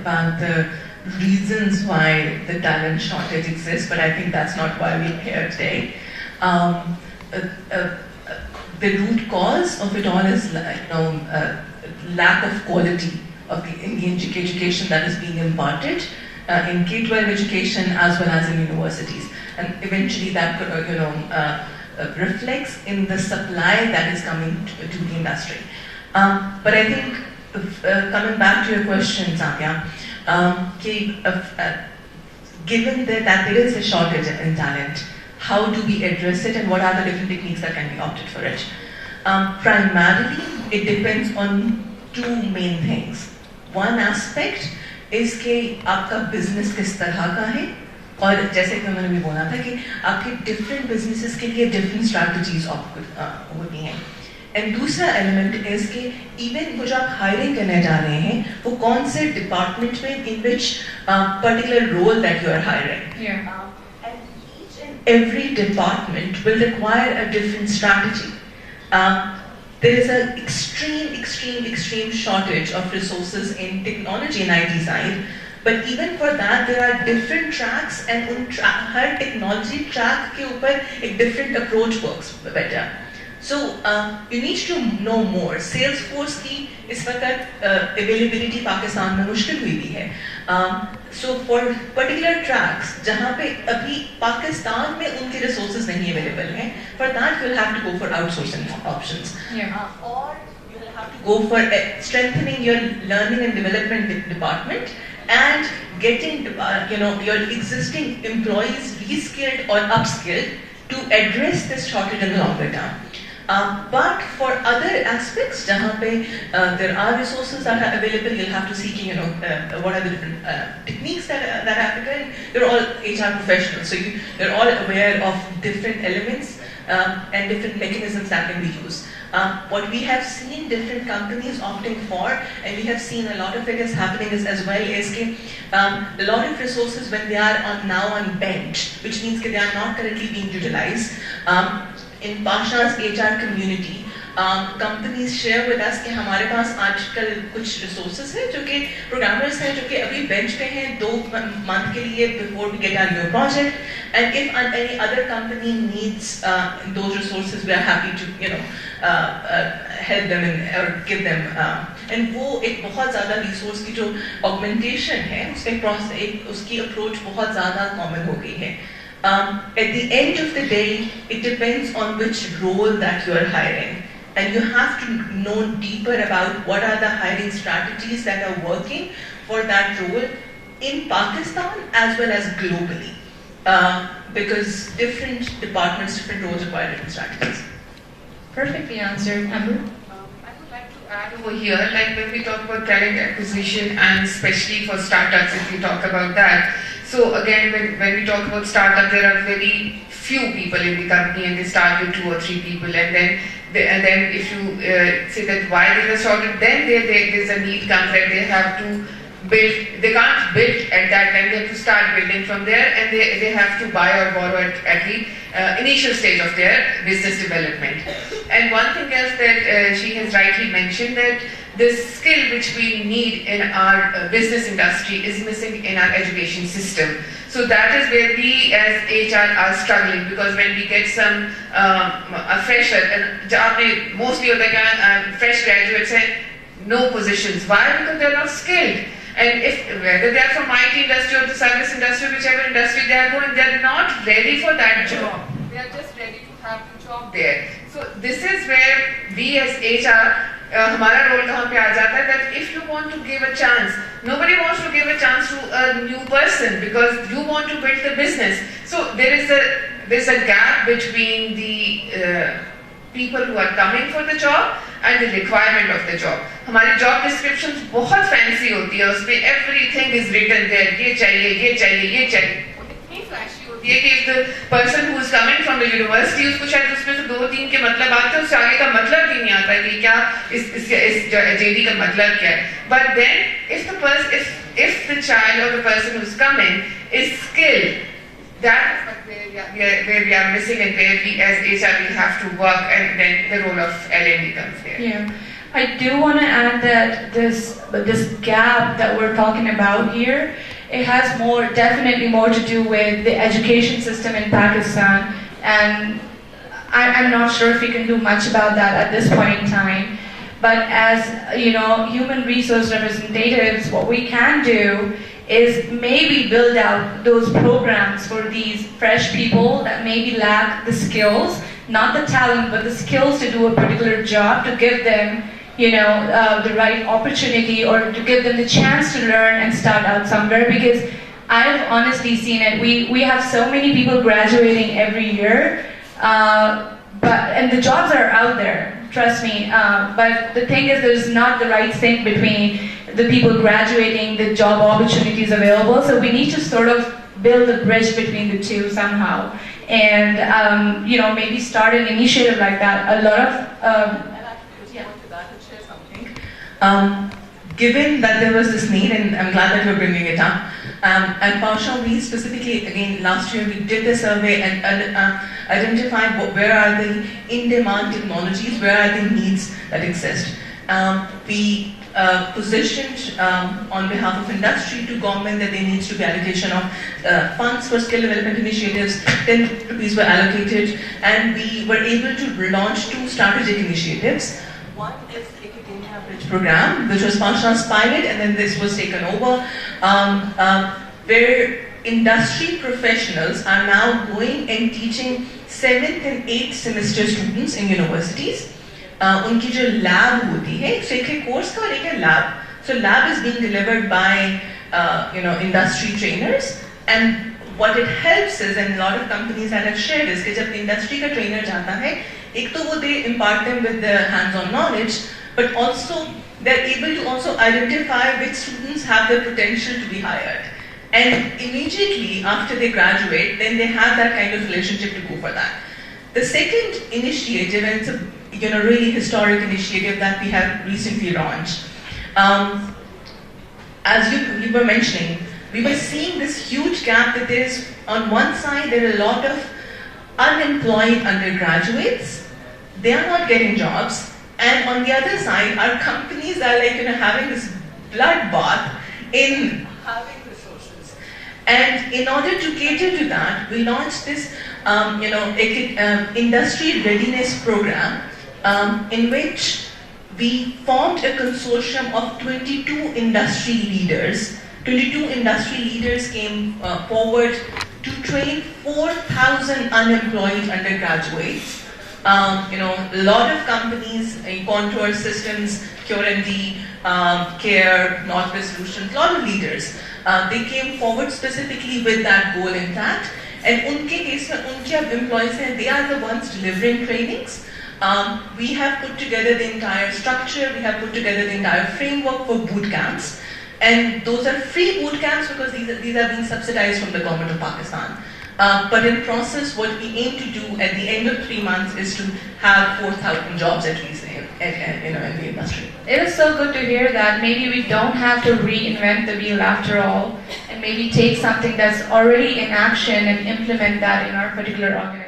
about the reasons why the talent shortage exists, but I think that's not why we're here today. The root cause of it all is lack of quality of in the education that is being imparted in K-12 education as well as in universities, and eventually that reflects in the supply that is coming to the industry. But I think coming back to your question, Sadia, given that there is a shortage in talent, how do we address it and what are the different techniques that can be opted for it? Primarily, it depends on two main things. One aspect is कि आपका business किस तरह का है, और जैसे कि मैंने भी बोला था कि आपके different businesses के लिए different strategies होती हैं. And दूसरा element is कि even वो जो आप hiring करने जा रहे हैं, वो कौन से department में in which particular role that you are hiring. Yeah. And each and every department will require a different strategy. There is an extreme shortage of resources in technology and IT side, but even for that there are different tracks, and her technology track के ऊपर एक different approach works better. So you need to know more. Salesforce की इस वक्त availability Pakistan में मुश्किल हुई भी है. So for particular tracks जहाँ पे अभी पाकिस्तान में उनके resources नहीं available हैं, for that you'll have to go for outsourcing options. Yeah. Or you'll have to go for strengthening your learning and development department and getting your existing employees reskilled or upskilled to address this shortage in the longer term. But for other aspects, जहाँ पे there are resources that are available, you'll have to seek, what are the different techniques that are applicable. You're all HR professionals, so you're all aware of different elements and different mechanisms that can be used. What we have seen different companies opting for, and we have seen a lot of it is happening as well, is a lot of resources when they are now on bench, which means that they are not currently being utilized. In Pasha's HR community, companies share with us कि हमारे पास आजकल कुछ resources हैं जो कि programmers हैं जो कि अभी bench पे हैं 2 month के लिए before we get our new project, and if any other company needs those resources, we are happy to help them or give them, and वो एक बहुत ज़्यादा resource की जो augmentation है उसकी approach बहुत ज़्यादा common हो गई है. At the end of the day, it depends on which role that you are hiring. And you have to know deeper about what are the hiring strategies that are working for that role in Pakistan as well as globally. Because different departments, different roles require different strategies. Perfectly answered. Amber? I would like to add over here, like when we talk about talent acquisition and especially for startups, if we talk about that. So again, when we talk about startup, there are very few people in the company and they start with 2 or 3 people, and then if you say that why there is a shortage, then there's a need comes that they have to build, they can't build at that time, they have to start building from there, and they have to buy or borrow at the initial stage of their business development. And one thing else that she has rightly mentioned, that this skill which we need in our business industry is missing in our education system. So that is where we as HR are struggling, because when we get some a fresher, and mostly fresh graduates say no positions. Why? Because they are not skilled. And whether they are from IT industry or the service industry, whichever industry they are going, they are not ready for that job. They are just ready to have the job there. So this is where we as HR, हमारा role कहाँ पे आ जाता है, that if you want to give a chance, nobody wants to give a chance to a new person because you want to build the business. So there's a gap between the people who are coming for the job and the requirement of the job. हमारी job descriptions बहुत fancy होती है, उसमें everything is written there, ये चाहिए, ये चाहिए, ये चाहिए. इतनी flashy होती है कि if the person who is coming from the university, उसको शायद उसमें से 2-3 के मतलब आते हैं, उससे आगे का मतलब भी नहीं आता है कि क्या इस JD का मतलब क्या है. But then if the child or the person who is coming is skilled, that is where we are missing, and where we as HR we have to work, and then the role of L&D comes there. Yeah. I do want to add that this gap that we're talking about here, it has definitely more to do with the education system in Pakistan, and I'm not sure if we can do much about that at this point in time. But as human resource representatives, what we can do is maybe build out those programs for these fresh people that maybe lack the skills, not the talent, but the skills to do a particular job, to give them the right opportunity, or to give them the chance to learn and start out somewhere. Because I've honestly seen it. We have so many people graduating every year, and the jobs are out there, trust me. But the thing is, there's not the right sync between the people graduating, the job opportunities available. So we need to sort of build a bridge between the two somehow, and maybe start an initiative like that. A lot of given that there was this need, and I'm glad that you're bringing it up, at Pausha, we specifically, again, last year we did the survey and identified where are the in-demand technologies, where are the needs that exist. We positioned on behalf of industry to government that there needs to be allocation of funds for skill development initiatives. 10 rupees were allocated, and we were able to launch 2 strategic initiatives. One is Academia Bridge program, which was Pausha's pilot, and then this was taken over, where industry professionals are now going and teaching 7th and 8th semester students in universities. उनकी जो lab होती है, so एक course का और एक lab. So lab is being delivered by industry trainers, and what it helps is, and a lot of companies that have shared is, कि जब industry का trainer जाता है, एक तो वो they impart them with the hands-on knowledge, but also they're able to also identify which students have the potential to be hired. And immediately after they graduate, then they have that kind of relationship to go for that. The second initiative, and it's a really historic initiative that we have recently launched. As you were mentioning, we were seeing this huge gap that there is, on one side, there are a lot of unemployed undergraduates. They are not getting jobs. And on the other side, our companies are having this bloodbath in having resources. And in order to cater to that, we launched this industry readiness program, in which we formed a consortium of 22 industry leaders. 22 industry leaders came forward to train 4,000 unemployed undergraduates. A lot of companies, Contour Systems, Q&D, Care, Northwest Solutions, a lot of leaders, they came forward specifically with that goal intact. And unke case mein, unke employees hain, they are the ones delivering trainings. We have put together the entire structure, we have put together the entire framework for boot camps. And those are free boot camps because these are being subsidized from the government of Pakistan. But in process, what we aim to do at the end of 3 months is to have 4,000 jobs at least in the industry. It is so good to hear that maybe we don't have to reinvent the wheel after all, and maybe take something that's already in action and implement that in our particular organization.